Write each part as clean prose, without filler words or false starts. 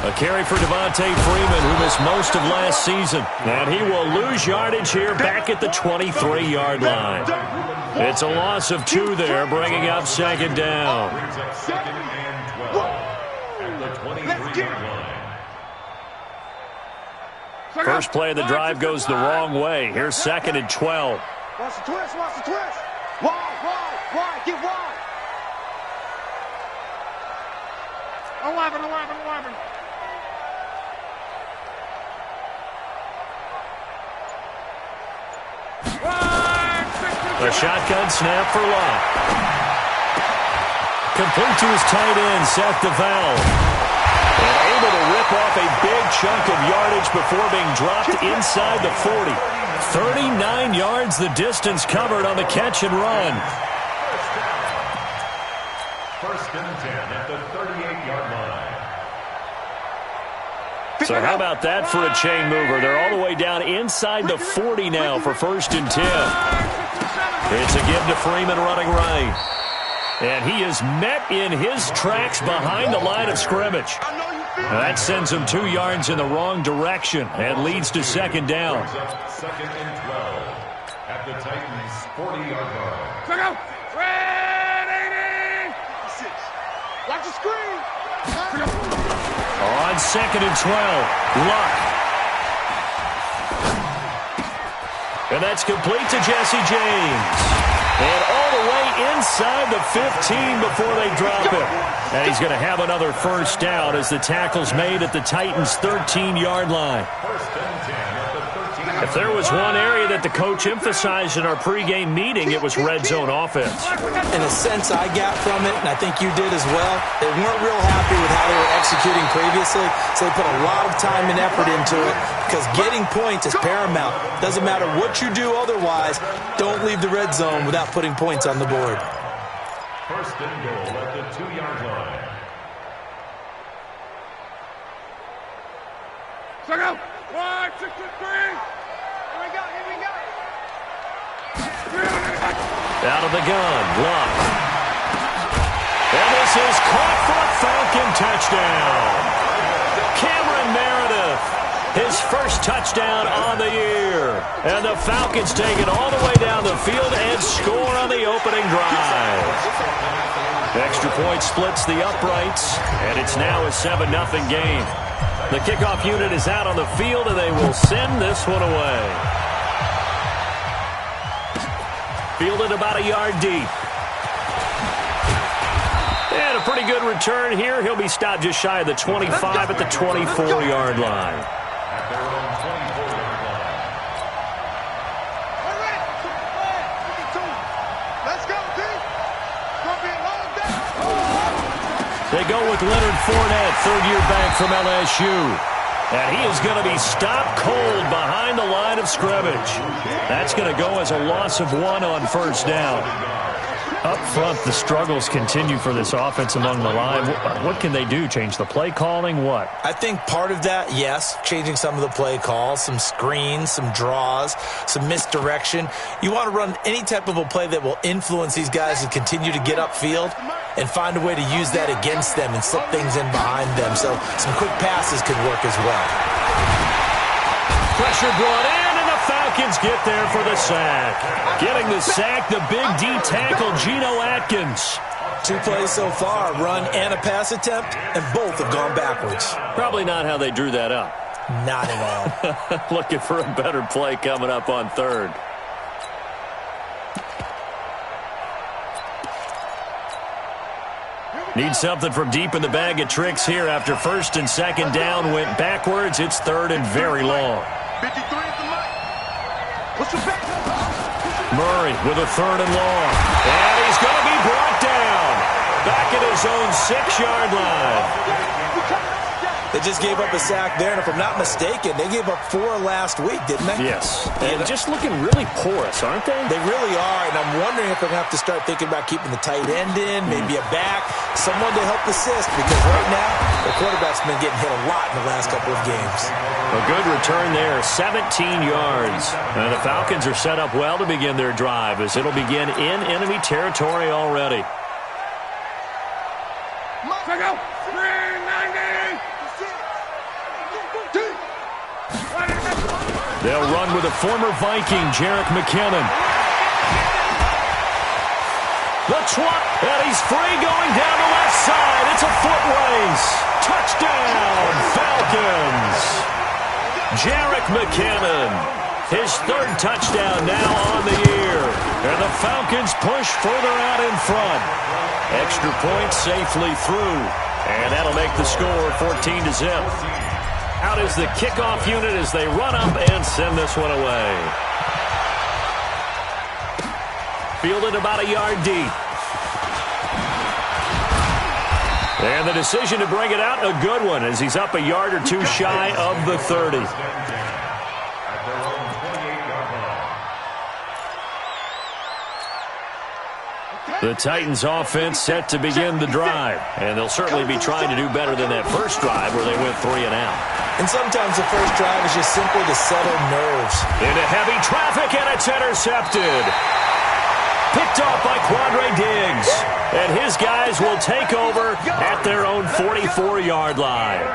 A carry for Devontae Freeman, who missed most of last season. And he will lose yardage here back at the 23-yard line. It's a loss of 2 there, bringing up second down. Second and 12 at the 23-yard line. First play of the drive goes the wrong way. Here's second and 12. Watch the twist, watch the twist. Wide, get wide. 11. A shotgun snap for Locke. Complete to his tight end, Seth DeVal. And able to rip off a big chunk of yardage before being dropped inside the 40. 39 yards the distance covered on the catch and run. First and 10 at the 38-yard line. So how about that for a chain mover? They're all the way down inside the 40 now for first and 10. It's a give to Freeman running right. And he is met in his tracks behind the line of scrimmage. That sends him 2 yards in the wrong direction and leads to second down. Second and 12 at the Titans' 40-yard line. Watch the screen. On second and 12, Luck. And that's complete to Jesse James. And all the way inside the 15 before they drop him. And he's going to have another first down as the tackle's made at the Titans' 13-yard line. First and 10 at the 13. If there was one area that the coach emphasized in our pregame meeting, it was red zone offense. In a sense, I got from it, and I think you did as well, they weren't real happy with how they were executing previously, so they put a lot of time and effort into it because getting points is paramount. Doesn't matter what you do otherwise, don't leave the red zone without putting points on the board. First and goal at the 2-yard line. So go. 1, 6, 2, 3. Here we go. Out of the gun, Luck. And this is caught for a Falcon touchdown. Cameron Meredith, his first touchdown on the year. And the Falcons take it all the way down the field and score on the opening drive. Extra point splits the uprights, and it's now a 7-0 game. The kickoff unit is out on the field, and they will send this one away. Fielded about a yard deep. And a pretty good return here. He'll be stopped just shy of the 25 at the 24-yard line. At their own 24-yard line. Let's go, D. Gonna be a long day. They go with Leonard Fournette, third-year back from LSU. And he is going to be stopped cold behind the line of scrimmage. That's going to go as a loss of 1 on first down. Up front, the struggles continue for this offense among the line. What can they do? Change the play calling? What? I think part of that, yes, changing some of the play calls, some screens, some draws, some misdirection. You want to run any type of a play that will influence these guys to continue to get upfield and find a way to use that against them and slip things in behind them. So some quick passes could work as well. Pressure brought in, and the Falcons get there for the sack. Getting the sack, the big D tackle, Geno Atkins. 2 plays so far, run and a pass attempt, and both have gone backwards. Probably not how they drew that up. Not at all. Looking for a better play coming up on third. Need something from deep in the bag of tricks here after first and second down went backwards. It's third and very long. 53 at the mic. What's your back? Murray with a third and long. And he's going to be brought down. Back at his own 6-yard line. They just gave up a sack there, and if I'm not mistaken, they gave up 4 last week, didn't they? Yes. And just looking really porous, aren't they? They really are, and I'm wondering if they're going to have to start thinking about keeping the tight end in, maybe a back, someone to help assist, because right now, the quarterback's been getting hit a lot in the last couple of games. A good return there, 17 yards. And the Falcons are set up well to begin their drive as it'll begin in enemy territory already. They'll run with a former Viking, Jerick McKinnon. The twat, and he's free going down the left side. It's a foot race. Touchdown, Falcons. Jerick McKinnon, his third touchdown now on the year. And the Falcons push further out in front. Extra point safely through. And that'll make the score 14-0. Out is the kickoff unit as they run up and send this one away. Fielded about a yard deep. And the decision to bring it out, a good one, as he's up a yard or two shy of the 30. The Titans offense set to begin the drive, and they'll certainly be trying to do better than that first drive where they went 3 and out. And sometimes the first drive is just simple to settle nerves. Into heavy traffic, and it's intercepted. Picked off by Quandre Diggs, and his guys will take over at their own 44-yard line.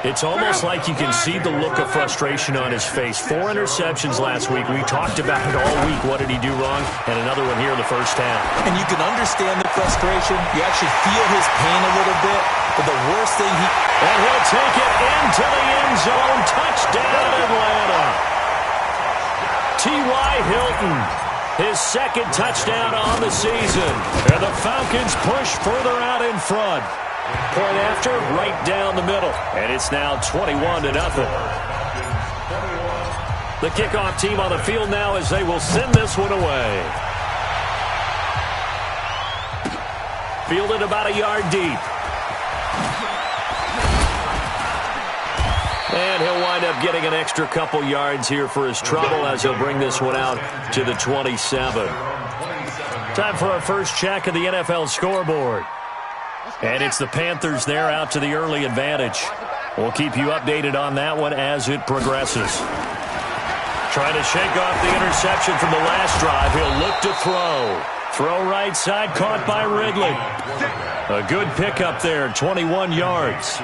It's almost like you can see the look of frustration on his face. 4 interceptions last week. We talked about it all week. What did he do wrong? And another one here in the first half. And you can understand the frustration. You actually feel his pain a little bit. But the worst thing And he'll take it into the end zone. Touchdown, Atlanta. T.Y. Hilton, his second touchdown on the season. And the Falcons push further out in front. Point after, right down the middle. And it's now 21-0. The kickoff team on the field now as they will send this one away. Fielded about a yard deep. And he'll wind up getting an extra couple yards here for his trouble as he'll bring this one out to the 27. Time for our first check of the NFL scoreboard. And it's the Panthers there out to the early advantage. We'll keep you updated on that one as it progresses. Trying to shake off the interception from the last drive. He'll look to throw. Throw right side, caught by Ridley. A good pickup there, 21 yards.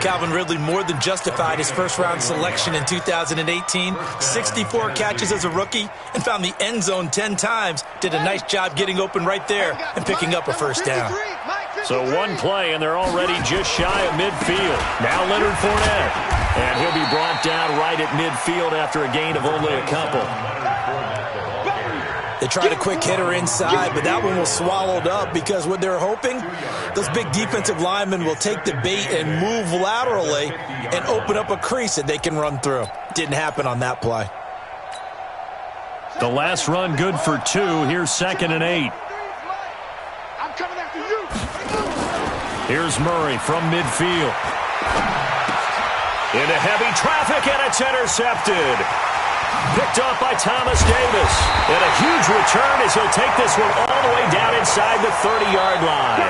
Calvin Ridley more than justified his first-round selection in 2018. 64 catches as a rookie and found the end zone 10 times. Did a nice job getting open right there and picking up a first down. So one play, and they're already just shy of midfield. Now Leonard Fournette. And he'll be brought down right at midfield after a gain of only a couple. They tried a quick hitter inside, but that one was swallowed up because what they're hoping, those big defensive linemen will take the bait and move laterally and open up a crease that they can run through. Didn't happen on that play. The last run good for 2. Here's 2nd and 8. I'm coming after you. Here's Murray from midfield. Into heavy traffic, and it's intercepted. Picked off by Thomas Davis. And a huge return as he'll take this one all the way down inside the 30-yard line.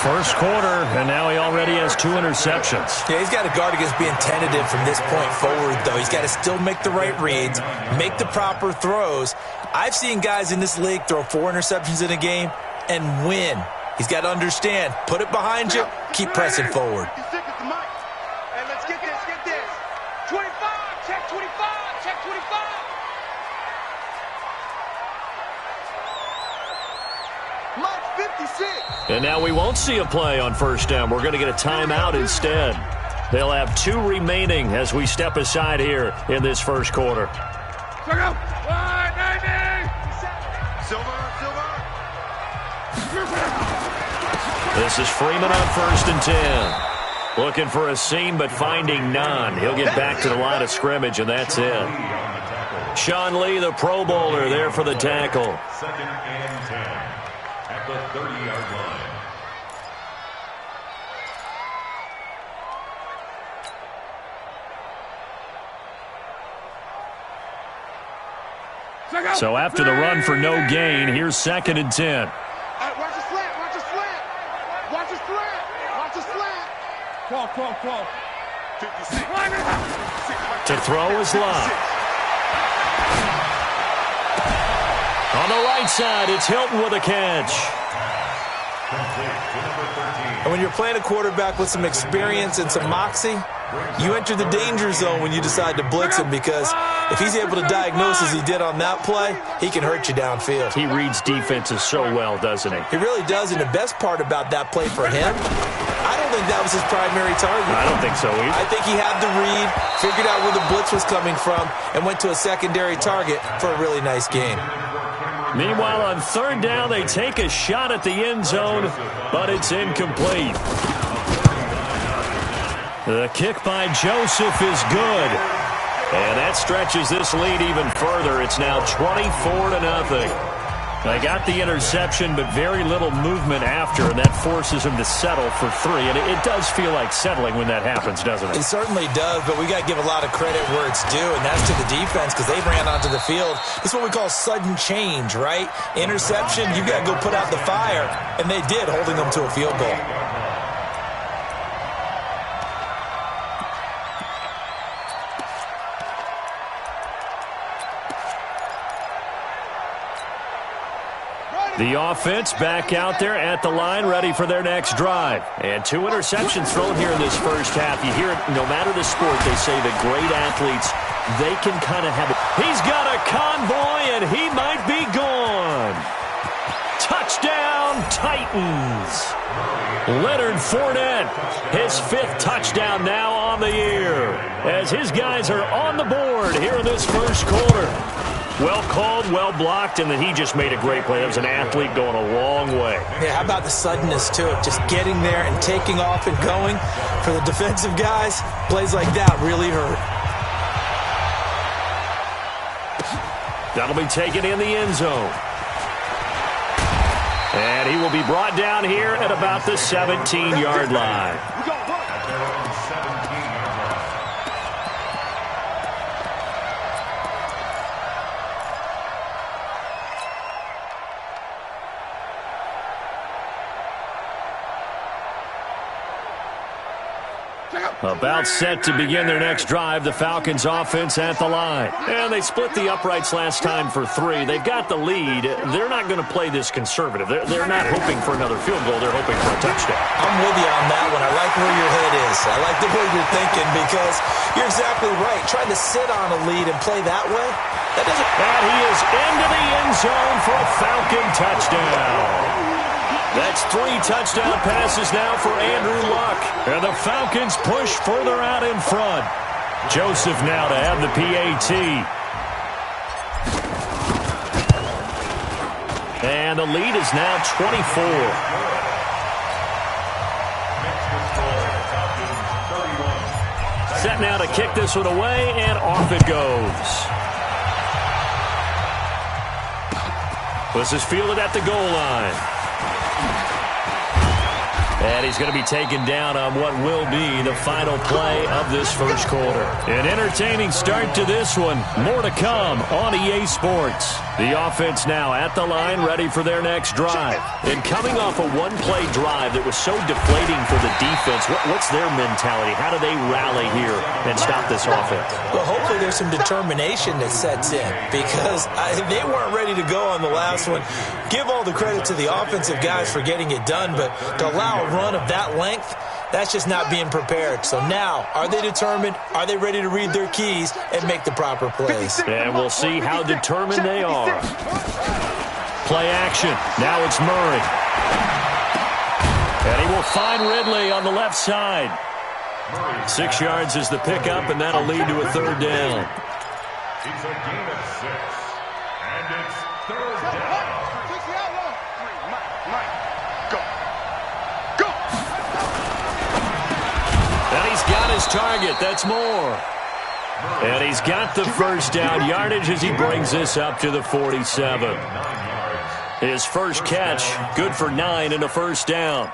First quarter, and now he already has 2 interceptions. Yeah, he's got to guard against being tentative from this point forward, though. He's got to still make the right reads, make the proper throws. I've seen guys in this league throw 4 interceptions in a game and win. He's got to understand, put it behind you, keep pressing forward. Hey, let's get this, get this. 25, check 25, check 25. Mike 56. And now we won't see a play on first down. We're going to get a timeout instead. They'll have 2 remaining as we step aside here in this first quarter. Silver. This is Freeman on 1st and 10. Looking for a seam, but finding none. He'll get back to the line of scrimmage, and that's it. Sean Lee, the Pro Bowler, there for the tackle. 2nd and 10 at the 30-yard line. So after the run for no gain, here's 2nd and 10. Watch the slant, watch the slant. Watch the slant, watch the slant. Call. 56. To throw is Love. On the right side, it's Hilton with a catch. And when you're playing a quarterback with some experience and some moxie, You enter the danger zone when you decide to blitz him, because if he's able to diagnose as he did on that play, he can hurt you downfield. He reads defenses so well, doesn't he? He really does, and the best part about that play for him, I don't think that was his primary target. I don't think so either. I think he had the read, figured out where the blitz was coming from, and went to a secondary target for a really nice gain. Meanwhile, on third down, they take a shot at the end zone, but it's incomplete. The kick by Joseph is good. And that stretches this lead even further. It's now 24-0. They got the interception, but very little movement after, and that forces him to settle for 3. And it does feel like settling when that happens, doesn't it? It certainly does, but we got to give a lot of credit where it's due, and that's to the defense, because they ran onto the field. This is what we call sudden change, right? Interception, you got to go put out the fire, and they did, holding them to a field goal. The offense back out there at the line, ready for their next drive. And 2 interceptions thrown here in this first half. You hear it, no matter the sport, they say the great athletes, they can kind of have it. He's got a convoy, and he might be gone. Touchdown, Titans. Leonard Fournette, his 5th touchdown now on the year, as his guys are on the board here in this first quarter. Well called, well blocked, and then he just made a great play. That was an athlete going a long way. Yeah, how about the suddenness to it? Just getting there and taking off and going. For the defensive guys, plays like that really hurt. That'll be taken in the end zone. And he will be brought down here at about the 17-yard line. About set to begin their next drive, the Falcons offense at the line. And they split the uprights last time for 3. They've got the lead. They're not going to play this conservative. They're not hoping for another field goal. They're hoping for a touchdown. I'm with you on that one. I like where your head is. I like the way you're thinking, because you're exactly right. Trying to sit on a lead and play that way, that doesn't... And he is into the end zone for a Falcon touchdown. That's 3 touchdown passes now for Andrew Luck. And the Falcons push further out in front. Joseph now to have the PAT. And the lead is now 24. Set now to kick this one away, and off it goes. This is fielded at the goal line. And he's going to be taken down on what will be the final play of this first quarter. An entertaining start to this one. More to come on EA Sports. The offense now at the line, ready for their next drive. And coming off a one-play drive that was so deflating for the defense, what's their mentality? How do they rally here and stop this offense? Well, hopefully there's some determination that sets in, because they weren't ready to go on the last one. Give all the credit to the offensive guys for getting it done, but to allow a run of that length, that's just not being prepared. So now, are they determined? Are they ready to read their keys and make the proper plays? And we'll see how determined they are. Play action. Now it's Murray. And he will find Ridley on the left side. 6 yards is the pickup, and that'll lead to a third down. It's a gain of 6. And it's third down. And he's got his target. That's more. And he's got the first down yardage as he brings this up to the 47. His first catch, good for 9 and a first down.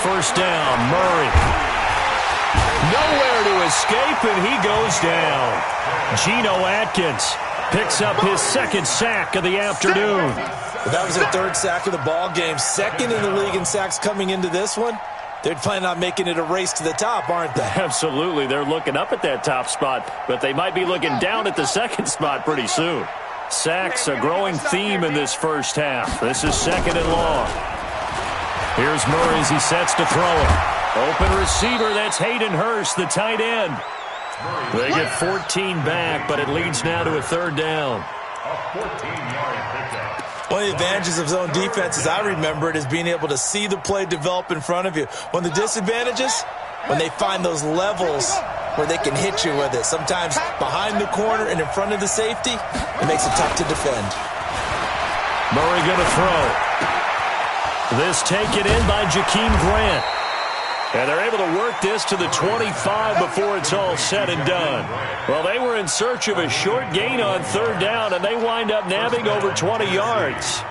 First down, Murray. Nowhere to escape, and he goes down. Geno Atkins Picks up his second sack of the afternoon. Well, that was their third sack of the ball game. Second in the league in sacks coming into this one. They're planning on making it a race to the top, aren't they? Absolutely. They're looking up at that top spot, but they might be looking down at the second spot pretty soon. Sacks, a growing theme in this first half. This is 2nd and long. Here's Murray as he sets to throw it. Open receiver, that's Hayden Hurst, the tight end. They get 14 back, but it leads now to a 3rd down. A 14-yard pickup. One of the advantages of zone defense, as I remember it, is being able to see the play develop in front of you. One of the disadvantages, when they find those levels where they can hit you with it. Sometimes behind the corner and in front of the safety, it makes it tough to defend. Murray going to throw. This taken in by Jakeem Grant. And they're able to work this to the 25 before it's all said and done. Well, they were in search of a short gain on 3rd down, and they wind up nabbing over 20 yards.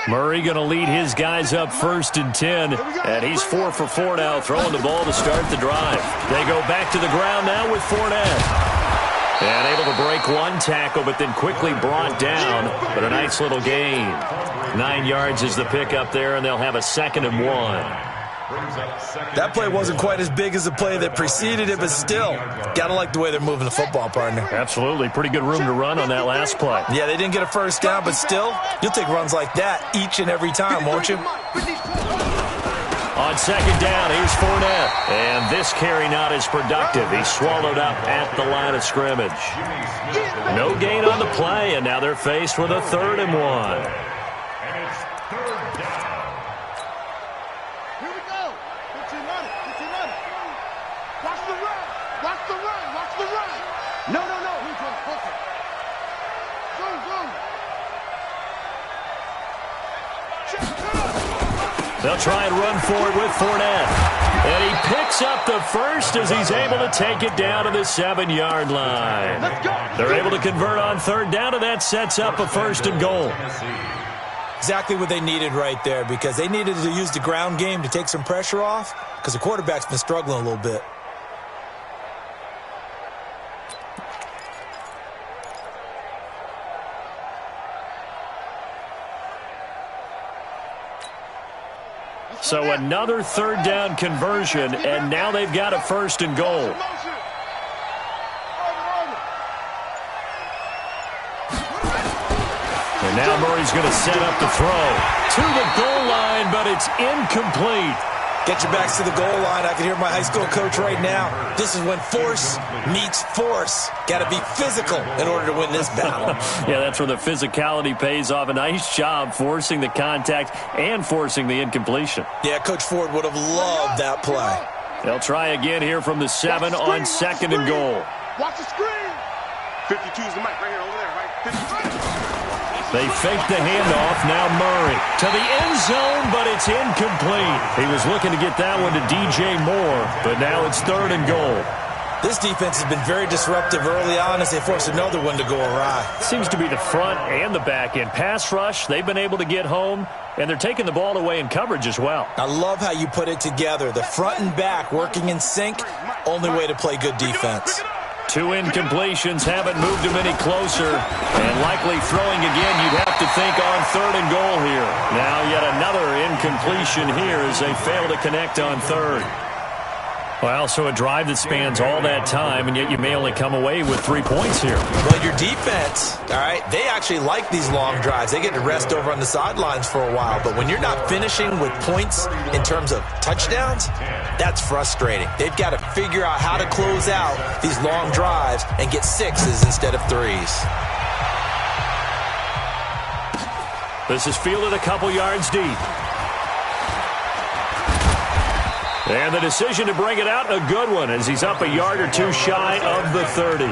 Murray going to lead his guys up 1st and 10, and he's 4 for 4 now, throwing the ball to start the drive. They go back to the ground now with Fournette. And able to break one tackle, but then quickly brought down. But a nice little gain. 9 yards is the pickup there, and they'll have a 2nd and 1. That play wasn't quite as big as the play that preceded it, but still, got to like the way they're moving the football, partner. Absolutely. Pretty good room to run on that last play. Yeah, they didn't get a 1st down, but still, you'll take runs like that each and every time, won't you? On 2nd down, here's Fournette. And this carry not as productive. He's swallowed up at the line of scrimmage. No gain on the play, and now they're faced with a 3rd and 1. And it's 3rd down. Here we go. 15 on it. 15 on it. Watch the run. Watch the run. Watch the run. No. Who's going to hook it? Zoom. They'll try and run forward with Fournette. And he picks up the first as he's able to take it down to the 7-yard line. They're able to convert on 3rd down, and that sets up a 1st and goal. Exactly what they needed right there, because they needed to use the ground game to take some pressure off, because the quarterback's been struggling a little bit. So another 3rd down conversion, and now they've got a 1st and goal. And now Murray's going to set up the throw to the goal line, but it's incomplete. Get your backs to the goal line. I can hear my high school coach right now. This is when force meets force. Got to be physical in order to win this battle. Yeah, that's where the physicality pays off. A nice job forcing the contact and forcing the incompletion. Yeah, Coach Ford would have loved that play. They'll try again here from the 7 on 2nd and goal. Watch the screen. 52 is the mic right here over there, right? 52. They fake the handoff. Now Murray to the end zone, but it's incomplete. He was looking to get that one to DJ Moore, but now it's 3rd and goal. This defense has been very disruptive early on as they force another one to go awry. Seems to be the front and the back end. Pass rush, they've been able to get home, and they're taking the ball away in coverage as well. I love how you put it together. The front and back working in sync, only way to play good defense. 2 incompletions haven't moved him any closer, and likely throwing again, you'd have to think on 3rd and goal here. Now yet another incompletion here as they fail to connect on 3rd. Well, so a drive that spans all that time, and yet you may only come away with 3 points here. Well, your defense, all right, they actually like these long drives. They get to rest over on the sidelines for a while. But when you're not finishing with points in terms of touchdowns, that's frustrating. They've got to figure out how to close out these long drives and get 6s instead of 3s. This is fielded a couple yards deep. And the decision to bring it out, a good one, as he's up a yard or 2 shy of the 30.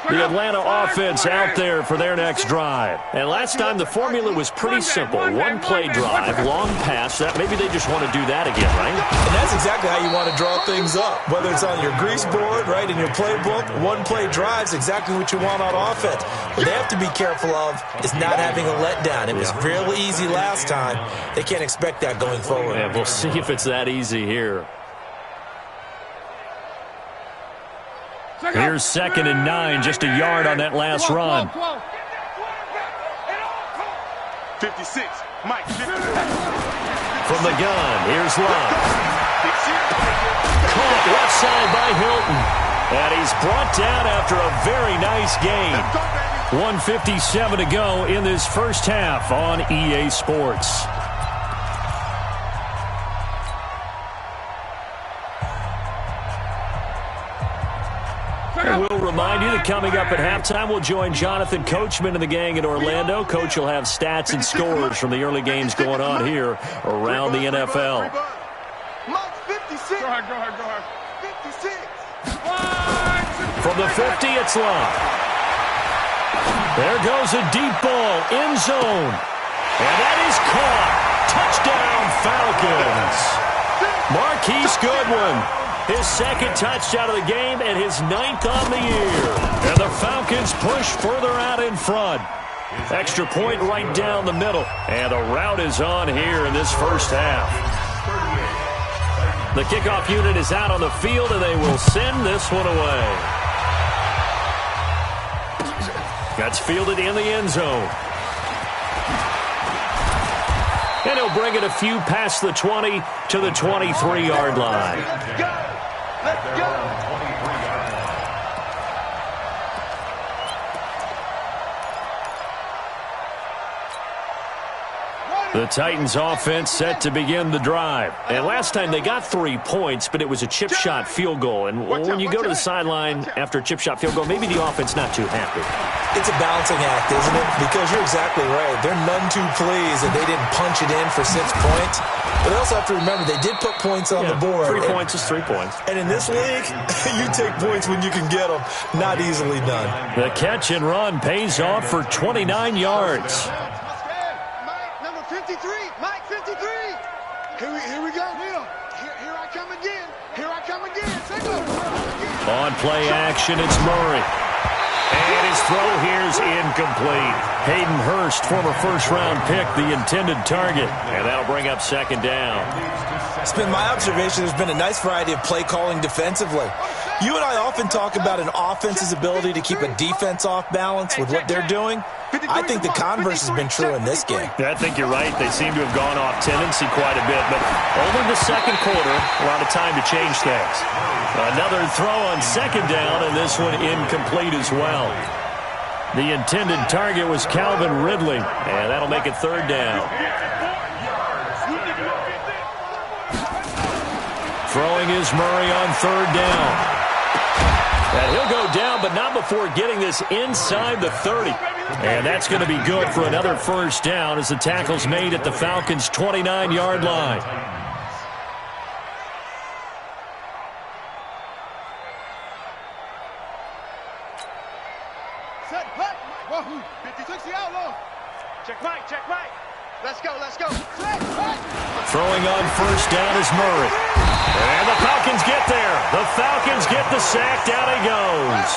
The Atlanta offense out there for their next drive. And last time the formula was pretty simple. 1 play drive, long pass. That maybe they just want to do that again, right? And that's exactly exactly how you want to draw things up. Whether it's on your grease board, right, in your playbook, one-play drives, exactly what you want on offense. What they have to be careful of is not having a letdown. It was real easy last time. They can't expect that going forward. Yeah, we'll see if it's that easy here. Here's 2nd and 9, just a yard on that last run. 56, Mike. From the gun, here's Love. Caught left side by Hilton. And he's brought down after a very nice game. 1:57 to go in this first half on EA Sports. And we'll remind you that coming up at halftime, we'll join Jonathan Coachman and the gang in Orlando. Coach will have stats and scores from the early games going on here around the NFL. Mike, 56. Go ahead. 56. From the 50, it's Love. There goes a deep ball, end zone. And that is caught. Touchdown, Falcons. Marquise Goodwin. His second touchdown of the game and his 9th on the year. And the Falcons push further out in front. Extra point right down the middle. And the route is on here in this first half. The kickoff unit is out on the field, and they will send this one away. That's fielded in the end zone. And he'll bring it a few past the 20 to the 23-yard line. Let's go. The Titans offense set to begin the drive. And last time they got 3 points, but it was a chip shot field goal. And when you go to the sideline after a chip shot field goal, maybe the offense not too happy. It's a balancing act, isn't it? Because you're exactly right. They're none too pleased that they didn't punch it in for 6 points. But they also have to remember they did put points on the board. 3 points is 3 points. And in this league, you take points when you can get them. Not easily done. The catch and run pays off for 29 yards. Mike, number 53. Mike, 53. Here we go. Here I come again. Here I come again. On play action, it's Murray. And his throw here's incomplete. Hayden Hurst, former first-round pick, the intended target. And that'll bring up 2nd down. It's been my observation there's been a nice variety of play calling defensively. You and I often talk about an offense's ability to keep a defense off balance with what they're doing. I think the converse has been true in this game. Yeah, I think you're right. They seem to have gone off tendency quite a bit, but only the second quarter, a lot of time to change things. Another throw on 2nd down, and this one incomplete as well. The intended target was Calvin Ridley, and that'll make it 3rd down. Throwing is Murray on 3rd down. And he'll go down, but not before getting this inside the 30. And that's going to be good for another 1st down as the tackle's made at the Falcons' 29-yard line. Set, putt. 56 outlaw. Check Mike. Let's go. Set, putt. Throwing on 1st down is Murray. And the Falcons get there. The Falcons get the sack. Down he goes.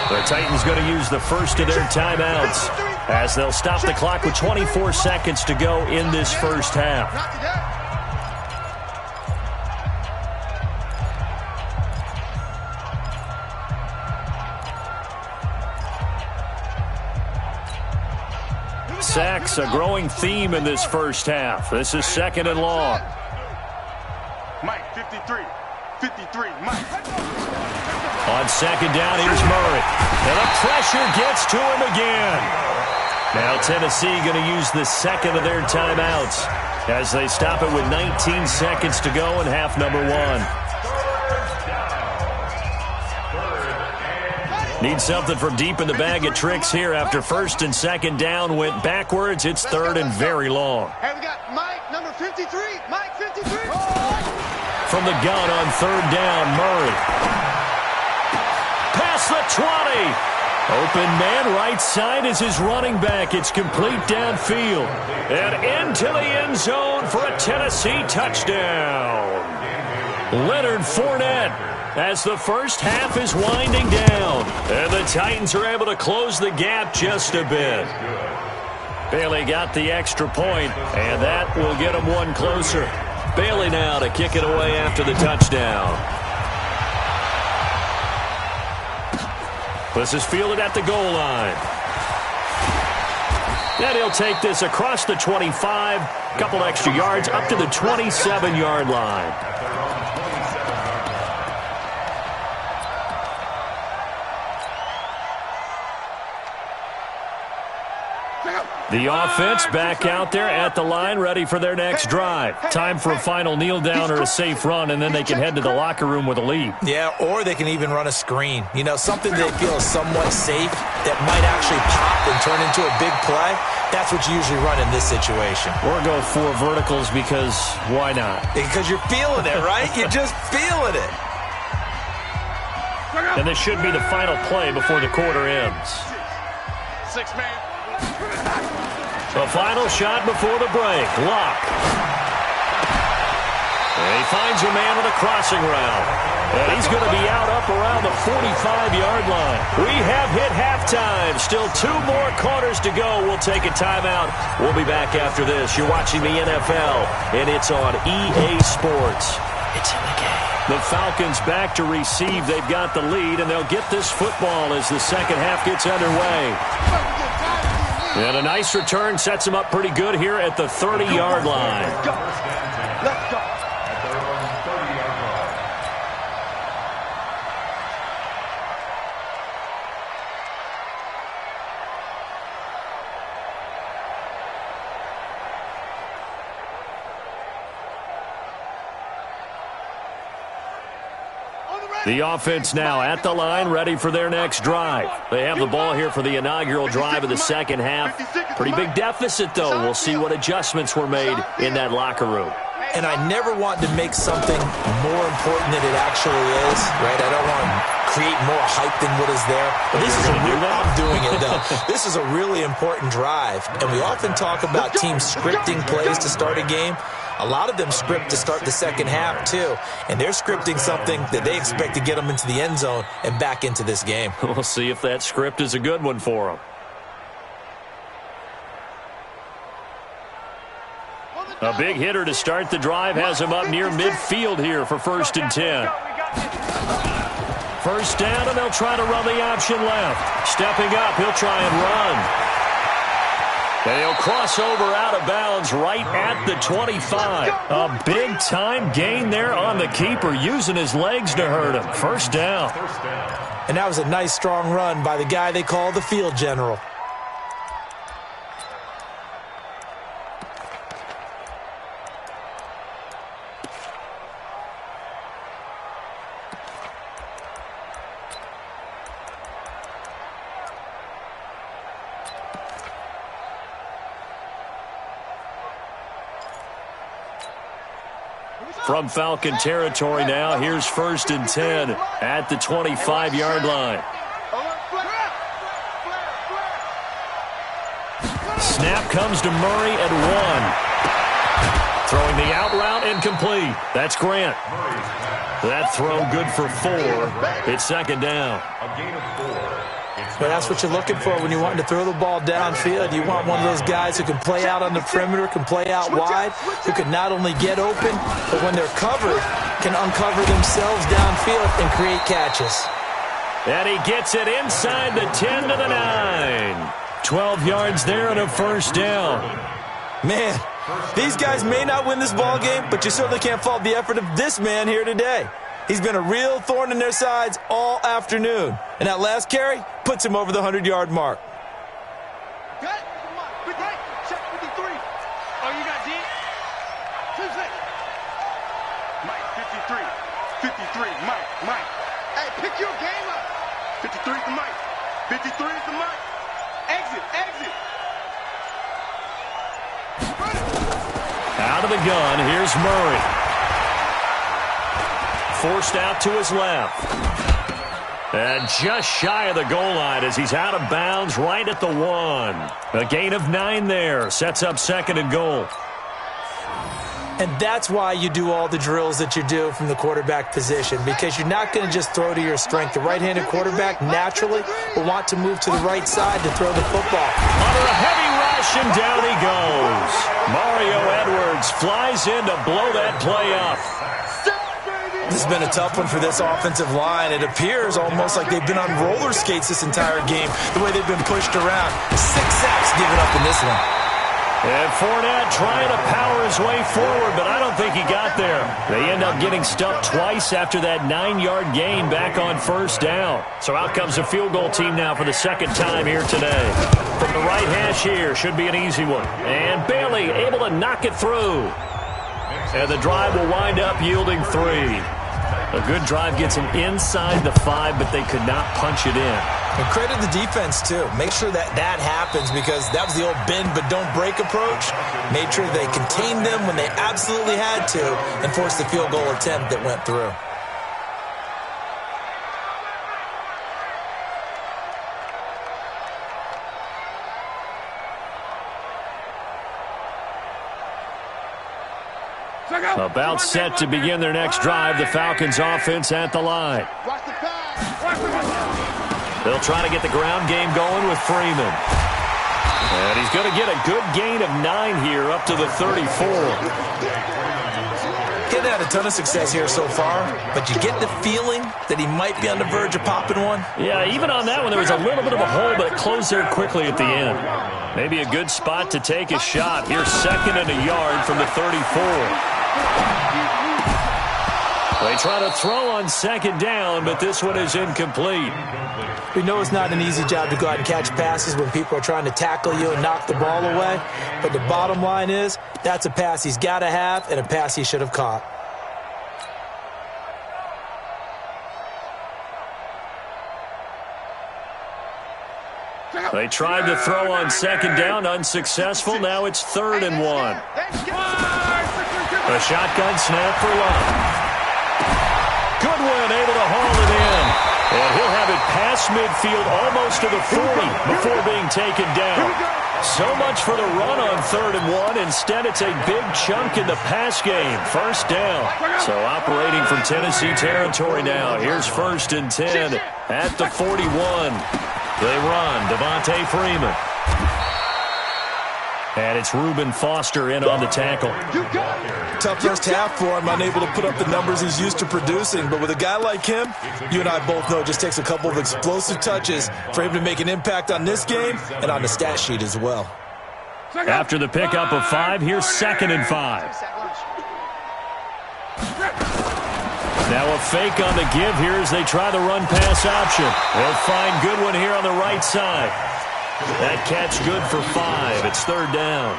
The Titans going to use the first of their timeouts as they'll stop the clock with 24 seconds to go in this first half. Sacks, a growing theme in this first half. This is 2nd and long. Mike, 53, Mike. On 2nd down, here's Murray. And the pressure gets to him again. Now Tennessee going to use the 2nd of their timeouts as they stop it with 19 seconds to go in half number 1. Need something from deep in the bag of tricks here after 1st and 2nd down went backwards. It's 3rd and very long. Hey, we got Mike, number 53. Mike, 53. From the gun on 3rd down, Murray. Past the 20. Open man right side is his running back. It's complete downfield. And into the end zone for a Tennessee touchdown. Leonard Fournette, as the first half is winding down. And the Titans are able to close the gap just a bit. Bailey got the extra point, and that will get him one closer. Bailey now to kick it away after the touchdown. This is fielded at the goal line. And he'll take this across the 25, couple extra yards up to the 27-yard line. The offense back out there at the line, ready for their next drive. Time for a final kneel down or a safe run, and then they can head to the locker room with a lead. Yeah, or they can even run a screen. You know, something they feel is somewhat safe that might actually pop and turn into a big play. That's what you usually run in this situation. Or go 4 verticals because why not? Because you're feeling it, right? You're just feeling it. And this should be the final play before the quarter ends. 6-man. The final shot before the break. Lock. And he finds a man on a crossing route. And he's going to be out up around the 45-yard line. We have hit halftime. Still 2 more quarters to go. We'll take a timeout. We'll be back after this. You're watching the NFL, and it's on EA Sports. It's in the game. The Falcons back to receive. They've got the lead, and they'll get this football as the second half gets underway. And a nice return sets them up pretty good here at the 30-yard line. Let's go. Let's go. The offense now at the line, ready for their next drive. They have the ball here for the inaugural drive of the second half. Pretty big deficit, though. We'll see what adjustments were made in that locker room. And I never want to make something more important than it actually is, right? I don't want to create more hype than what is there. But this is I'm doing it, though. This is a really important drive. And we often talk about teams scripting plays to start a game. A lot of them script to start the second half, too. And they're scripting something that they expect to get them into the end zone and back into this game. We'll see if that script is a good one for them. A big hitter to start the drive has him up near midfield here for 1st and 10. First down, and they'll try to run the option left. Stepping up, he'll try and run. And he'll cross over out of bounds right at the 25. A big-time gain there on the keeper, using his legs to hurt him. First down. And that was a nice, strong run by the guy they call the field general. From Falcon territory now, here's 1st and 10 at the 25-yard line. Snap comes to Murray at 1. Throwing the out route and complete. That's Grant. That throw good for 4. It's 2nd down. A gain of 4. But that's what you're looking for when you're wanting to throw the ball downfield. You want one of those guys who can play out on the perimeter, can play out wide, who can not only get open, but when they're covered, can uncover themselves downfield and create catches. And he gets it inside the 10 to the 9. 12 yards there and a 1st down. Man, these guys may not win this ball game, but you certainly can't fault the effort of this man here today. He's been a real thorn in their sides all afternoon. And that last carry puts him over the 100-yard mark. Okay, come on. Big right. Check 53. Oh, you got D? 2-6. Mike, 53. 53. Mike. Hey, pick your game up. 53 to Mike. 53 to Mike. Exit. Out of the gun, here's Murray. Forced out to his left. And just shy of the goal line as he's out of bounds right at the 1. A gain of 9 there. Sets up 2nd and goal. And that's why you do all the drills that you do from the quarterback position, because you're not going to just throw to your strength. The right-handed quarterback naturally will want to move to the right side to throw the football. Under a heavy rush, and down he goes. Mario Edwards flies in to blow that play up. This has been a tough one for this offensive line. It appears almost like they've been on roller skates this entire game, the way they've been pushed around. 6 sacks given up in this one. And Fournette trying to power his way forward, but I don't think he got there. They end up getting stuffed twice after that 9-yard gain back on first down. So out comes the field goal team now for the second time here today. From the right hash here, should be an easy one. And Bailey able to knock it through. And the drive will wind up yielding 3. A good drive gets them inside the 5, but they could not punch it in. And credit the defense, too. Make sure that happens, because that was the old bend but don't break approach. Made sure they contained them when they absolutely had to and forced the field goal attempt that went through. About set to begin their next drive, the Falcons offense at the line. They'll try to get the ground game going with Freeman. And he's going to get a good gain of 9 here up to the 34. He's had a ton of success here so far, but you get the feeling that he might be on the verge of popping one. Yeah, even on that one, there was a little bit of a hole, but it closed there quickly at the end. Maybe a good spot to take a shot. Here's 2nd and a yard from the 34. They try to throw on 2nd down, but this one is incomplete. We know it's not an easy job to go out and catch passes when people are trying to tackle you and knock the ball away. But the bottom line is, that's a pass he's got to have and a pass he should have caught. They tried to throw on 2nd down, unsuccessful. Now it's 3rd and 1. A shotgun snap for Love. Goodwin able to haul it in. And he'll have it past midfield almost to the 40 before being taken down. So much for the run on 3rd and 1. Instead, it's a big chunk in the pass game. First down. So operating from Tennessee territory now. Here's 1st and 10 at the 41. They run. Devontae Freeman. And it's Reuben Foster in on the tackle. Tough first half for him, unable to put up the numbers he's used to producing. But with a guy like him, you and I both know it just takes a couple of explosive touches for him to make an impact on this game and on the stat sheet as well. After the pickup of 5, here's 2nd and 5. Now a fake on the give here as they try the run-pass option. They'll find Goodwin here on the right side. That catch good for 5. It's 3rd down.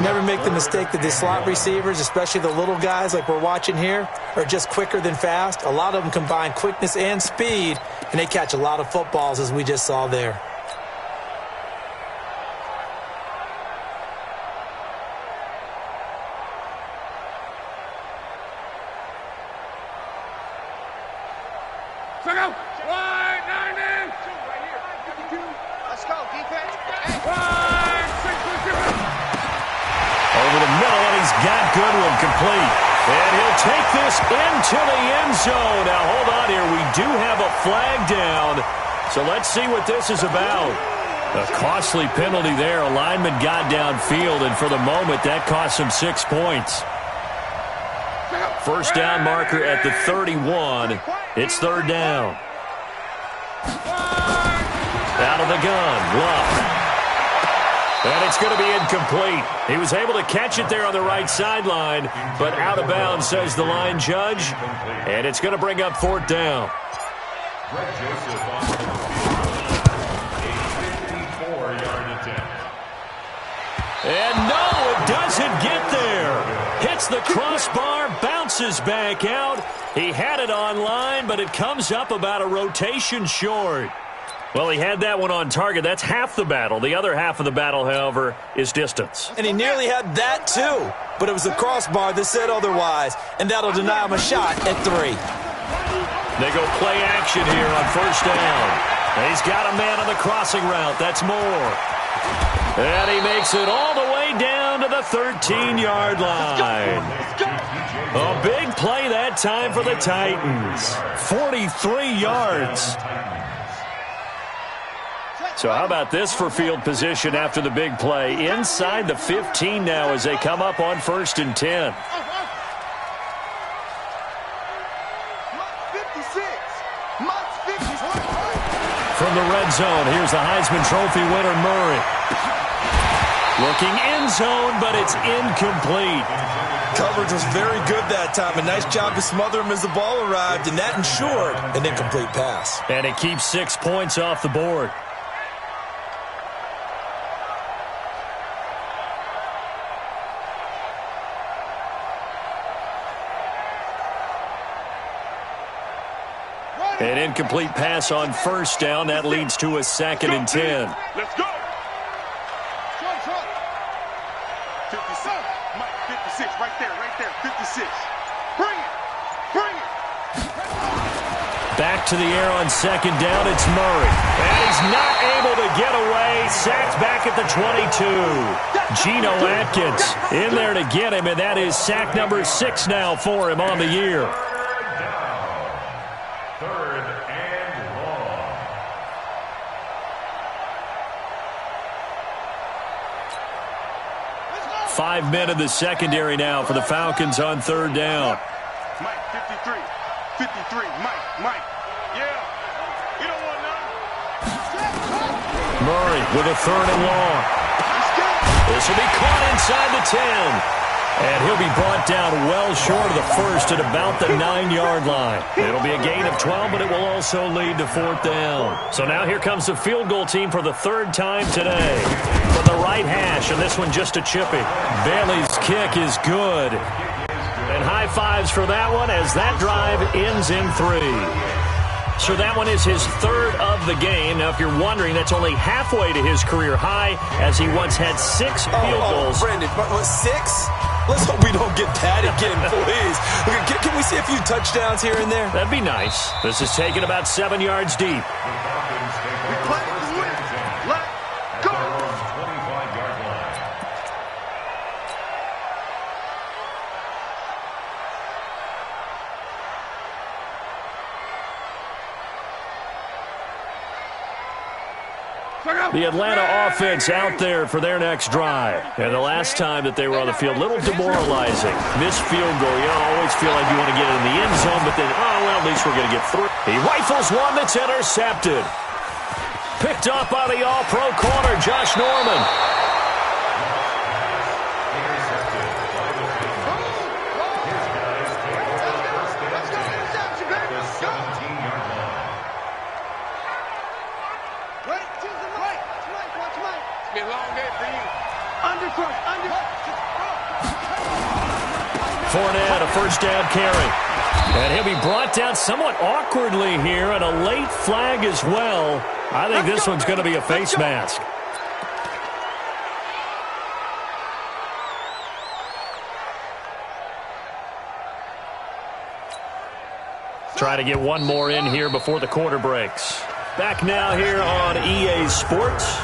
Never make the mistake that the slot receivers, especially the little guys like we're watching here, are just quicker than fast. A lot of them combine quickness and speed, and they catch a lot of footballs, as we just saw there. Into the end zone. Now, hold on here. We do have a flag down. So let's see what this is about. A costly penalty there. A lineman got downfield, and for the moment, that cost him 6 points. First down marker at the 31. It's 3rd down. Out of the gun. Love. And it's going to be incomplete. He was able to catch it there on the right sideline, but out of bounds, says the line judge. And it's going to bring up 4th down. And no, it doesn't get there. Hits the crossbar, bounces back out. He had it on line, but it comes up about a rotation short. Well, he had that one on target. That's half the battle. The other half of the battle, however, is distance. And he nearly had that, too. But it was the crossbar that said otherwise, and that'll deny him a shot at 3. They go play action here on 1st down. And he's got a man on the crossing route. That's Moore. And he makes it all the way down to the 13-yard line. A big play that time for the Titans. 43 yards. So how about this for field position after the big play? Inside the 15 now as they come up on 1st and 10. From the red zone, here's the Heisman Trophy winner, Murray. Looking end zone, but it's incomplete. Coverage was very good that time. A nice job to smother him as the ball arrived, and that ensured an incomplete pass. And it keeps 6 points off the board. An incomplete pass on 1st down. That leads to a 2nd and 10. Let's go. 56. Mike, 56. Right there. 56. Bring it. Back to the air on 2nd down. It's Murray. And he's not able to get away. Sacked back at the 22. Geno Atkins in there to get him, and that is sack number 6 now for him on the year. 5 men in the secondary now for the Falcons on 3rd down. Mike, 53. Mike. Yeah. You don't want none. Murray with a 3rd and long. This will be caught inside the 10. And he'll be brought down well short of the 1st at about the 9-yard line. It'll be a gain of 12, but it will also lead to 4th down. So now here comes the field goal team for the 3rd time today. From the right hash, and this one just a chippy. Bailey's kick is good. And high fives for that one as that drive ends in 3. So that one is his 3rd of the game. Now, if you're wondering, that's only halfway to his career high, as he once had 6 field goals. Brandon, what, 6? Let's hope we don't get that again, please. Can we see a few touchdowns here and there? That'd be nice. This is taken about 7 yards deep. We play to win. Let go. 25-yard line. The Atlanta offense out there for their next drive. And the last time that they were on the field, a little demoralizing. Missed field goal. You always feel like you want to get it in the end zone, but then, at least we're going to get through. He rifles one that's intercepted. Picked up by the all-pro corner, Josh Norman. Fournette, a 1st down carry. And he'll be brought down somewhat awkwardly here, and a late flag as well. I think this one's going to be a face mask. Try to get one more in here before the quarter breaks. Back now here on EA Sports.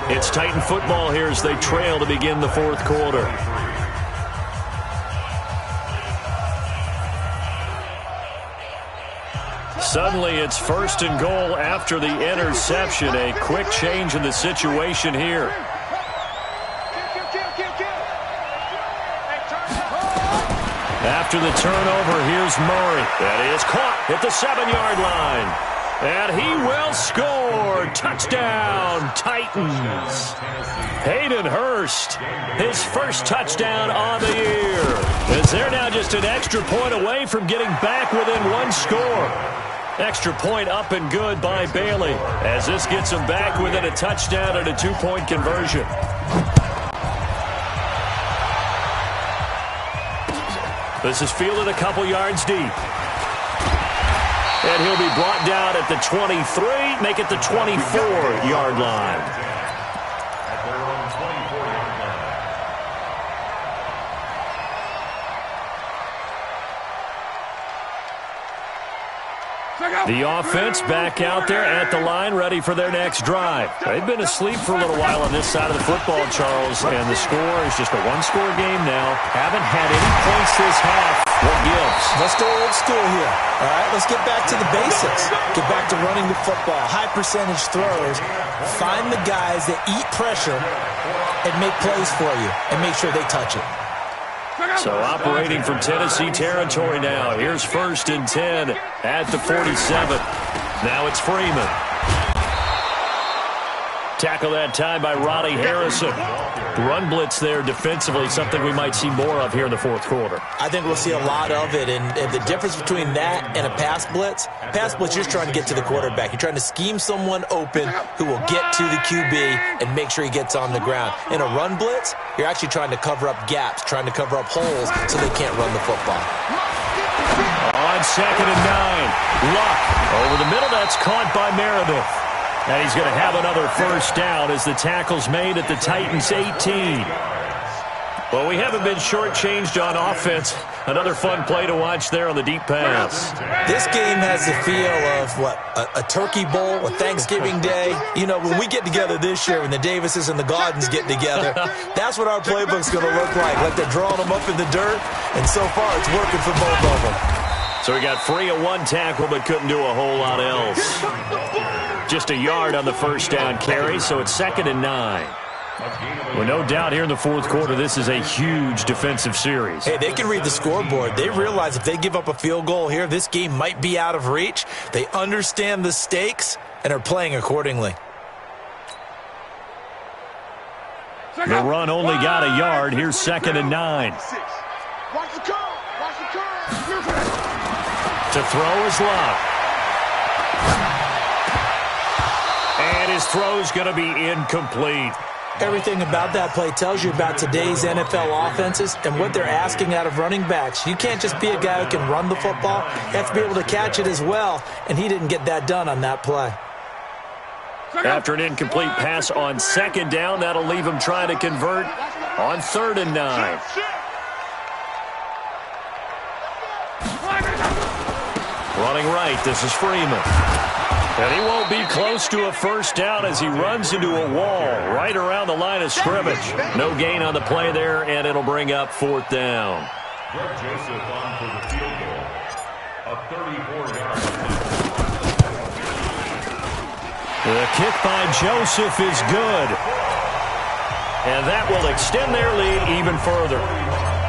It's Titan football here as they trail to begin the 4th quarter. Suddenly it's 1st and goal after the interception. A quick change in the situation here. After the turnover, here's Murray. That is caught at the 7-yard line. And he will score. Touchdown, Titans. Hayden Hurst, his 1st touchdown on the year. As they're now just an extra point away from getting back within 1 score. Extra point up and good by Bailey, as this gets them back within a touchdown and a 2-point conversion. This is fielded a couple yards deep. And he'll be brought down at the 23, make it the 24-yard line. At their own 24-yard line. The offense back out there at the line, ready for their next drive. They've been asleep for a little while on this side of the football, Charles, and the score is just a one-score game now. Haven't had any points this half. What gives? Let's go old school here. All right, let's get back to the basics. Get back to running the football, high percentage throws. Find the guys that eat pressure and make plays for you and make sure they touch it. So operating from Tennessee territory now. Here's 1st and 10 at the 47. Now it's Freeman. Tackle that time by Ronnie Harrison. Run blitz there defensively, something we might see more of here in the fourth quarter. I think we'll see a lot of it, and the difference between that and a pass blitz, you're just trying to get to the quarterback. You're trying to scheme someone open who will get to the QB and make sure he gets on the ground. In a run blitz, you're actually trying to cover up gaps, trying to cover up holes so they can't run the football. On 2nd and 9, Luck over the middle. That's caught by Meredith. And he's going to have another first down as the tackle's made at the Titans' 18. Well, we haven't been shortchanged on offense. Another fun play to watch there on the deep pass. This game has the feel of, a turkey bowl, a Thanksgiving day. You know, when we get together this year, when the Davises and the Gardens get together, that's what our playbook's going to look like they're drawing them up in the dirt, and so far it's working for both of them. So he got free of one tackle but couldn't do a whole lot else. Just a yard on the first down carry, so it's 2nd and 9. Well, no doubt here in the fourth quarter, this is a huge defensive series. Hey, they can read the scoreboard. They realize if they give up a field goal here, this game might be out of reach. They understand the stakes and are playing accordingly. The run only got a yard. Here's 2nd and 9. Watch the curve. Watch the curve. To throw is Luck. And his throw's going to be incomplete. Everything about that play tells you about today's NFL offenses and what they're asking out of running backs. You can't just be a guy who can run the football. You have to be able to catch it as well, and he didn't get that done on that play. After an incomplete pass on 2nd down, that'll leave him trying to convert on 3rd and 9. Running right, this is Freeman. And he won't be close to a first down as he runs into a wall right around the line of scrimmage. No gain on the play there, and it'll bring up 4th down. Greg Joseph on for the field goal. A 34-yard. The kick by Joseph is good. And that will extend their lead even further.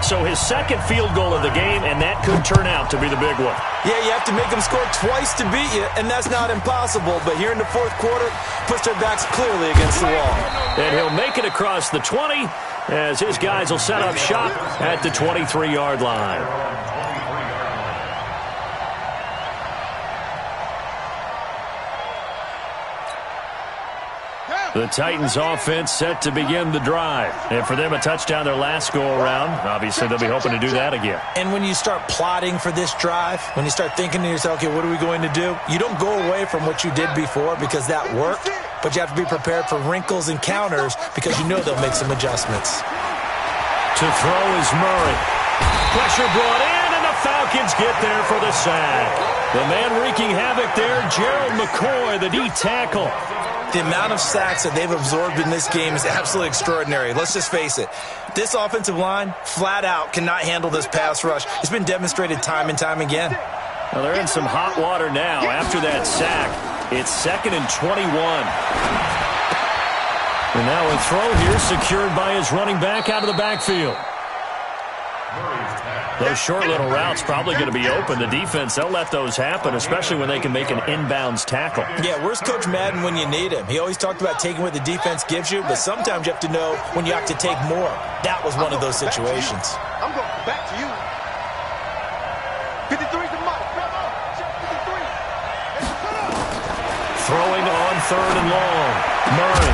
So his 2nd field goal of the game, and that could turn out to be the big one. Yeah, you have to make them score twice to beat you, and that's not impossible. But here in the fourth quarter, puts their backs clearly against the wall. And he'll make it across the 20 as his guys will set up shop at the 23-yard line. The Titans offense set to begin the drive. And for them, a touchdown their last go-around. Obviously, they'll be hoping to do that again. And when you start plotting for this drive, when you start thinking to yourself, okay, what are we going to do? You don't go away from what you did before because that worked, but you have to be prepared for wrinkles and counters because you know they'll make some adjustments. To throw is Murray. Pressure brought in, and the Falcons get there for the sack. The man wreaking havoc there, Gerald McCoy, the D tackle. The amount of sacks that they've absorbed in this game is absolutely extraordinary. Let's just face it. This offensive line, flat out, cannot handle this pass rush. It's been demonstrated time and time again. Well, they're in some hot water now. After that sack, it's 2nd and 21. And now a throw here secured by his running back out of the backfield. Those short little routes probably going to be open. The defense, they'll let those happen, especially when they can make an inbounds tackle. Yeah, where's Coach Madden when you need him? He always talked about taking what the defense gives you, but sometimes you have to know when you have to take more. That was one of those situations. I'm going back to you. 53 to Mike. 53. Throwing on 3rd and long. Murray.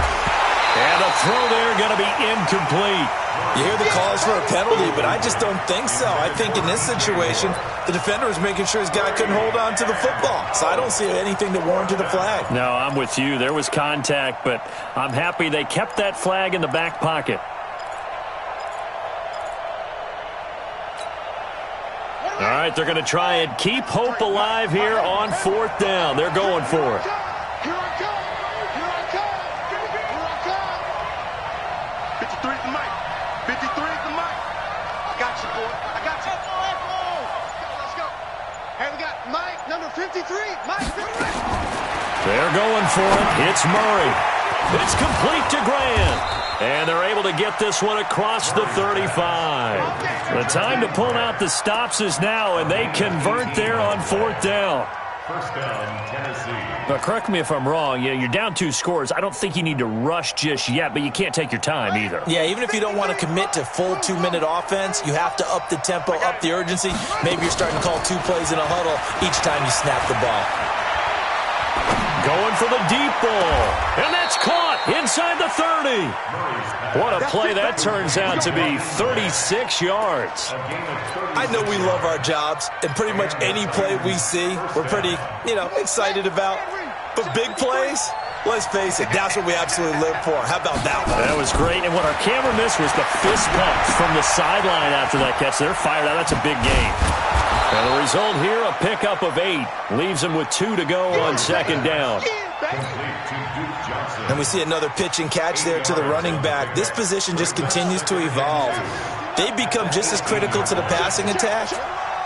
And a throw there going to be incomplete. You hear the calls for a penalty, but I just don't think so. I think in this situation, the defender was making sure his guy couldn't hold on to the football. So I don't see anything that warranted a flag. No, I'm with you. There was contact, but I'm happy they kept that flag in the back pocket. All right, they're going to try and keep hope alive here on 4th down. They're going for it. Here I come. Here I come. Here I come. 53 is the mic. 53 is the mic. I got you, boy. I got you. Let's go. Hey, we got Mike, number 53. Mike, they're going for it. It's Murray. It's complete to Grant. And they're able to get this one across the 35. The time to pull out the stops is now, and they convert there on 4th down. First down, Tennessee. Now, correct me if I'm wrong. You're down 2 scores. I don't think you need to rush just yet, but you can't take your time either. Yeah, even if you don't want to commit to full 2-minute offense, you have to up the tempo, up the urgency. Maybe you're starting to call 2 plays in a huddle each time you snap the ball. Going for the deep ball, and that's caught inside the 30. What a play that turns out to be, 36 yards. I know we love our jobs, and pretty much any play we see, we're pretty, excited about. But big plays, let's face it, that's what we absolutely live for. How about that one? That was great, and what our camera missed was the fist pump from the sideline after that catch. They're fired out. That's a big game. And the result here, a pickup of 8. Leaves them with 2 to go on 2nd down. And we see another pitch and catch there to the running back. This position just continues to evolve. They become just as critical to the passing attack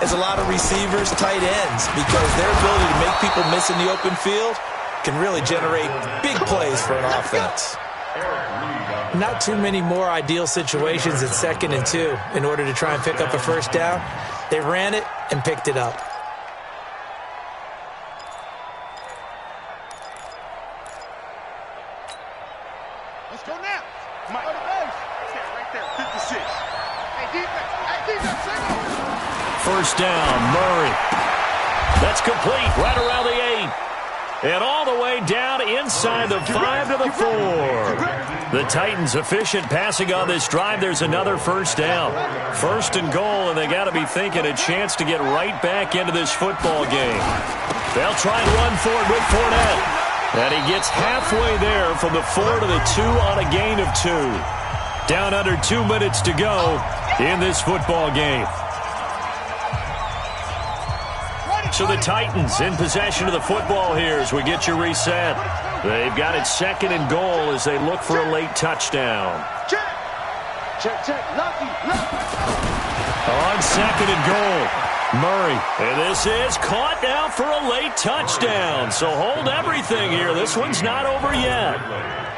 as a lot of receivers, tight ends, because their ability to make people miss in the open field can really generate big plays for an offense. Not too many more ideal situations at 2nd and 2 in order to try and pick up a first down. They ran it and picked it up. let's go now. Mike, on the base. Right there, 56. Hey, defense. Hey, defense, single. First down, Murray. That's complete, right around the 8. And all the way down inside the 5 to the 4. The Titans efficient passing on this drive. There's another first down. 1st and goal, and they got to be thinking a chance to get right back into this football game. They'll try and run for it with Fournette. And he gets halfway there from the 4 to the 2 on a gain of 2. Down under 2 minutes to go in this football game. So the Titans in possession of the football here as we get you reset. They've got it 2nd and goal as they look for a late touchdown. Check. Check, check. Lucky. On 2nd and goal, Murray. And this is caught now for a late touchdown. So hold everything here. This one's not over yet.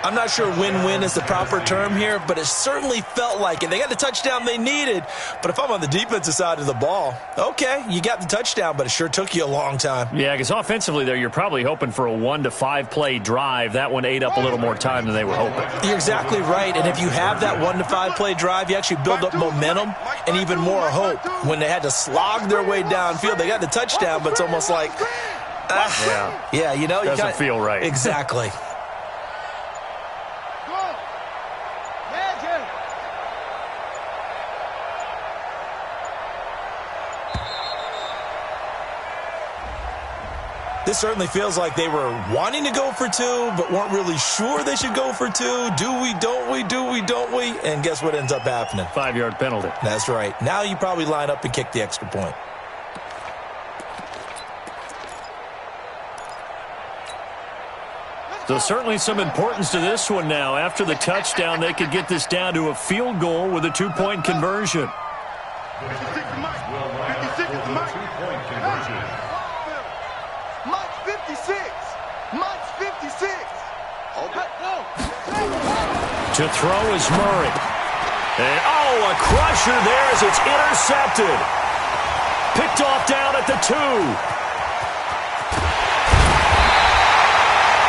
I'm not sure win-win is the proper term here, but it certainly felt like it. They got the touchdown they needed, but if I'm on the defensive side of the ball, okay, you got the touchdown, but it sure took you a long time. Yeah, because offensively there, you're probably hoping for a 1 to 5 play drive. That one ate up a little more time than they were hoping. You're exactly right, and if you have that 1 to 5 play drive, you actually build up momentum and even more hope. When they had to slog their way downfield, they got the touchdown, but it's almost like, yeah, doesn't feel right. Exactly. This certainly feels like they were wanting to go for 2, but weren't really sure they should go for 2. Do we, don't we, do we, don't we? And guess what ends up happening? 5-yard penalty. That's right. Now you probably line up and kick the extra point. So certainly some importance to this one now. After the touchdown, they could get this down to a field goal with a 2-point conversion. 56 is Mike. 56 is Mike. 2-point conversion. Mike's 56. Mike's 56. To throw is Murray. And, a crusher there as it's intercepted. Picked off down at the 2.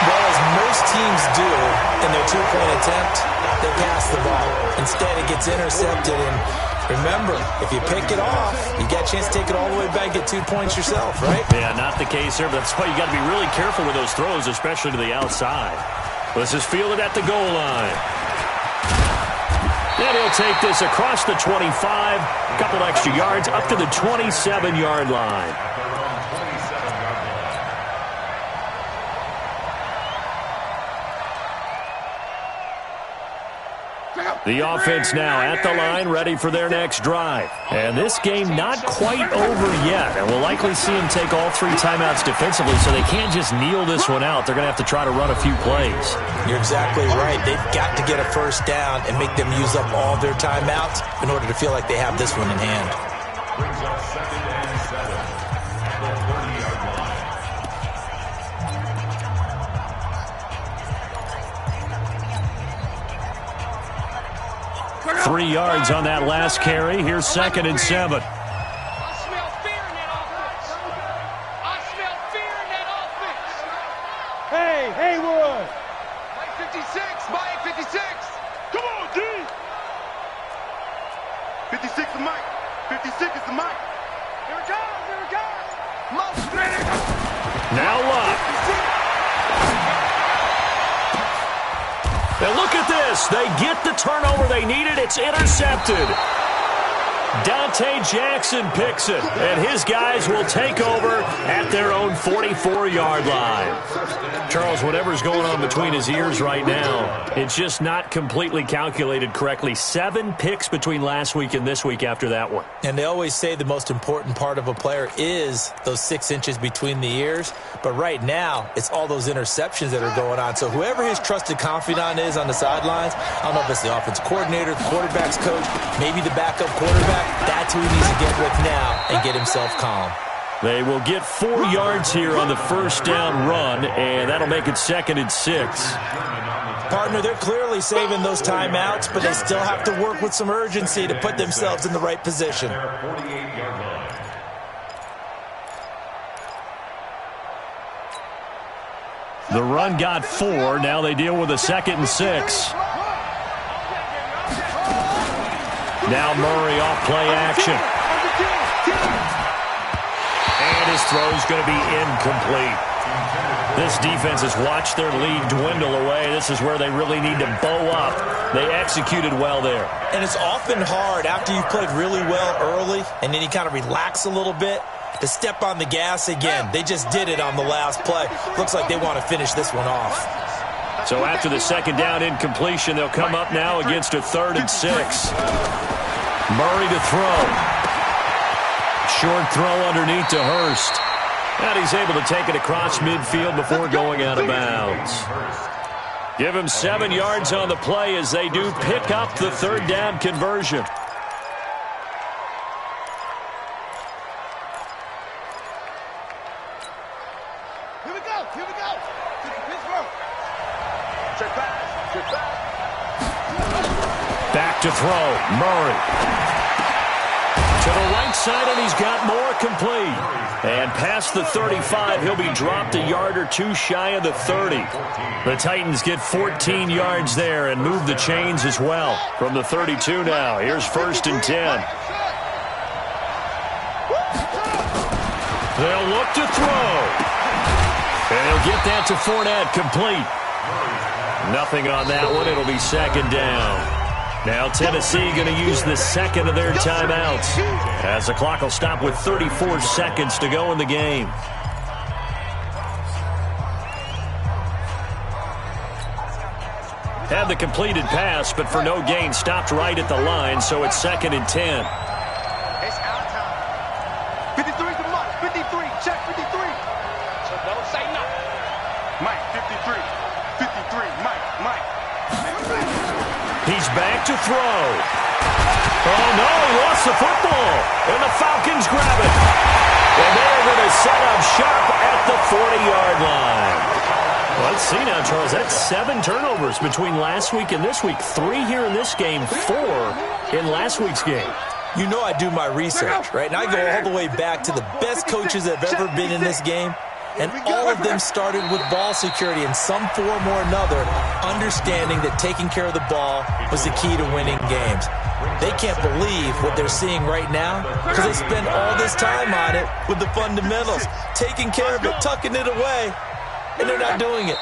Well, as most teams do in their 2-point attempt, they pass the ball. Instead, it gets intercepted. And remember, if you pick it off, you got a chance to take it all the way back, get 2 points yourself, right? Yeah, not the case here, but that's why you got to be really careful with those throws, especially to the outside. This is fielded at the goal line. And he'll take this across the 25, a couple extra yards, up to the 27-yard line. Check out. The offense now at the line, ready for their next drive. And this game not quite over yet. And we'll likely see them take all 3 timeouts defensively, so they can't just kneel this one out. They're going to have to try to run a few plays. You're exactly right. They've got to get a first down and make them use up all their timeouts in order to feel like they have this one in hand. Brings up 2nd and 7 at the 30-yard line. 3 yards on that last carry. Here's 2nd and 7. I smell fear in that offense. I smell fear in that offense. Hey, Haywood. Mike 56, Mike 56. Come on, D. 56 is Mike. 56 is the Mike. Here it comes, here it comes. Most Now Luck. And look at this. They get the turnover they needed. It's intercepted. Dante Jackson picks it, and his guys will take over at their own 44-yard line. Charles, whatever's going on between his ears right now, it's just not completely calculated correctly. 7 picks between last week and this week after that one. And they always say the most important part of a player is those 6 inches between the ears. But right now, it's all those interceptions that are going on. So whoever his trusted confidant is on the sidelines, I don't know if it's the offensive coordinator, the quarterback's coach, maybe the backup quarterback, that's who he needs to get with now and get himself calm. They will get 4 yards here on the first down run, and that'll make it 2nd and 6. Partner, they're clearly saving those timeouts, but they still have to work with some urgency to put themselves in the right position. Their 48-yard line. The run got 4. Now they deal with a 2nd and 6. Now Murray off play action. And his throw's going to be incomplete. This defense has watched their lead dwindle away. This is where they really need to bow up. They executed well there. And it's often hard after you've played really well early and then you kind of relax a little bit to step on the gas again. They just did it on the last play. Looks like they want to finish this one off. So after the 2nd down incompletion, they'll come up now against a 3rd and 6. Murray to throw. Short throw underneath to Hurst. And he's able to take it across midfield before going out of bounds. Give him 7 yards on the play as they do pick up the 3rd down conversion. Here we go. Here we go. Pittsburgh. Check back. Check back. Back to throw. Murray. To the right side, and he's got more complete. And past the 35, he'll be dropped a yard or 2 shy of the 30. The Titans get 14 yards there and move the chains as well. From the 32 now, here's 1st and 10. They'll look to throw. And he'll get that to Fournette complete. Nothing on that one. It'll be 2nd down. Now Tennessee going to use the 2nd of their timeouts as the clock will stop with 34 seconds to go in the game. Had the completed pass, but for no gain, stopped right at the line, so it's 2nd and 10. It's our time. 53 to Mike. 53. Check 53. So don't say nothing. Mike, 53. 53. Mike. He's back to throw. Oh, no, he lost the football. And the Falcons grab it. And they're going to set up shop at the 40-yard line. Well, let's see now, Charles. That's 7 turnovers between last week and this week. 3 here in this game, 4 in last week's game. You know I do my research, right? And I go all the way back to the best coaches that have ever been in this game. And all of them started with ball security in some form or another, understanding that taking care of the ball was the key to winning games. They can't believe what they're seeing right now because they spend all this time on it with the fundamentals, taking care of it, tucking it away, and they're not doing it.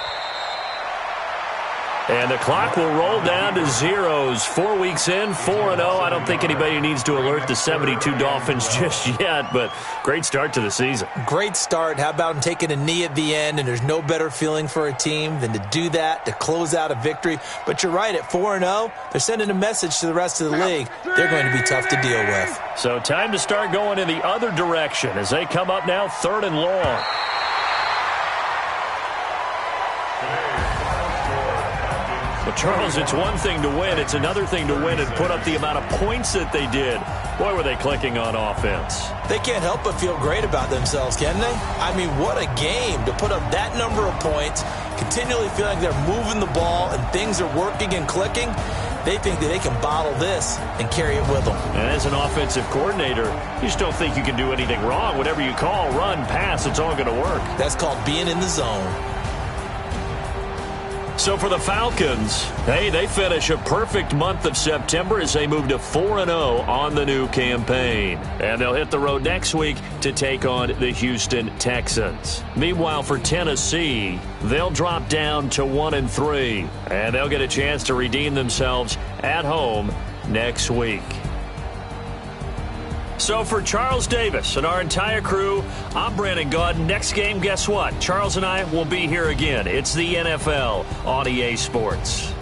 And the clock will roll down to zeros. 4 weeks in, 4-0. I don't think anybody needs to alert the 72 Dolphins just yet, but great start to the season. Great start. How about taking a knee at the end? And there's no better feeling for a team than to do that, to close out a victory. But you're right, at 4-0, they're sending a message to the rest of the league. They're going to be tough to deal with. So time to start going in the other direction as they come up now 3rd and long. Well, Charles, it's one thing to win. It's another thing to win and put up the amount of points that they did. Boy, were they clicking on offense. They can't help but feel great about themselves, can they? I mean, what a game to put up that number of points, continually feeling like they're moving the ball and things are working and clicking. They think that they can bottle this and carry it with them. And as an offensive coordinator, you just don't think you can do anything wrong. Whatever you call, run, pass, it's all going to work. That's called being in the zone. So for the Falcons, hey, they finish a perfect month of September as they move to 4-0 on the new campaign. And they'll hit the road next week to take on the Houston Texans. Meanwhile, for Tennessee, they'll drop down to 1-3. And they'll get a chance to redeem themselves at home next week. So for Charles Davis and our entire crew, I'm Brandon Gaudin. Next game, guess what? Charles and I will be here again. It's the NFL on EA Sports.